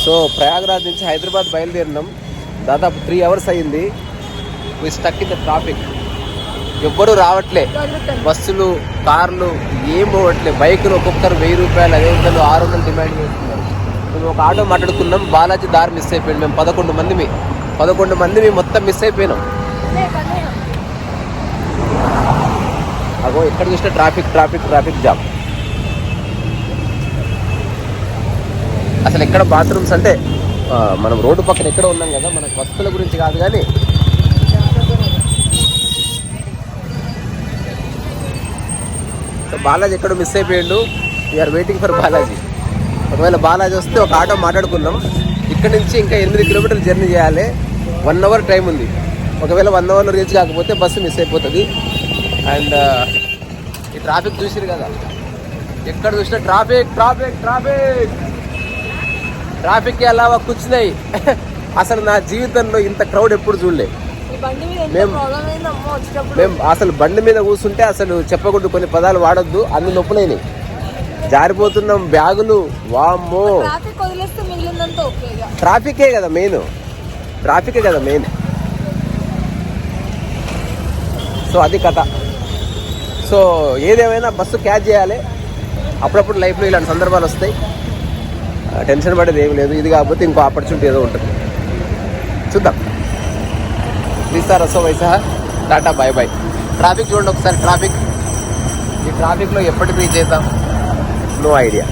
So Prayagraj నుంచి హైదరాబాద్ బయలుదేరినాం. దాదాపు 3 hours అయ్యింది. వి స్టక్ ఇన్ ద ట్రాఫిక్. ఎవ్వరూ రావట్లే, బస్సులు కార్లు ఏం పోవట్లే. బైకులు ఒక్కొక్కరు 1000 రూపాయలు, 500, 600 డిమాండ్ చేస్తున్నారు. మేము ఒక ఆటో మాట్లాడుకున్నాం, బాలాజీ దారి మిస్ అయిపోయింది. మేము 11 మంది మొత్తం మిస్ అయిపోయినాం. అగో ఎక్కడ చూసినా ట్రాఫిక్ జామ్. అసలు ఎక్కడ బాత్రూమ్స్ అంటే మనం రోడ్డు పక్కన ఎక్కడ ఉన్నాం కదా, మనకు వస్తువుల గురించి కాదు కానీ బాలాజీ ఎక్కడో మిస్ అయిపోయిండు. We are waiting for Balaji. ఒకవేళ బాలాజీ వస్తే ఒక ఆటో మాట్లాడుకున్నాం. ఇక్కడ నుంచి ఇంకా 8 kilometers జర్నీ చేయాలి. 1 hour టైం ఉంది. ఒకవేళ 1 hourలో రీచ్ కాకపోతే బస్సు మిస్ అయిపోతుంది. అండ్ ఈ ట్రాఫిక్ చూసిరు కదా, ఎక్కడ చూసినా ట్రాఫిక్ అలావా కూర్చున్నాయి. అసలు నా జీవితంలో ఇంత క్రౌడ్ ఎప్పుడు చూడలే. మేము అసలు బండి మీద కూర్చుంటే అసలు చెప్పకూడదు, కొన్ని పదాలు వాడొద్దు, అన్ని నొప్పులైనాయి. జారిపోతున్నాం, బ్యాగులు, వామ్మో. ట్రాఫికే కదా మెయిన్. సో అది కథ. సో ఏదేమైనా బస్సు క్యాచ్ చేయాలి. అప్పుడప్పుడు లైఫ్లో ఇలాంటి సందర్భాలు వస్తాయి. టెన్షన్ పడేది ఏమి లేదు. ఇది కాకపోతే ఇంకో ఆపర్చునిటీ ఏదో ఉంటుంది, చూద్దాం. తీస్తారు రసో వైసా, టాటా బాయ్ బాయ్. ట్రాఫిక్ చూడండి ఒకసారి. ఈ ట్రాఫిక్లో ఎప్పటికీ చేద్దాం, నో ఐడియా.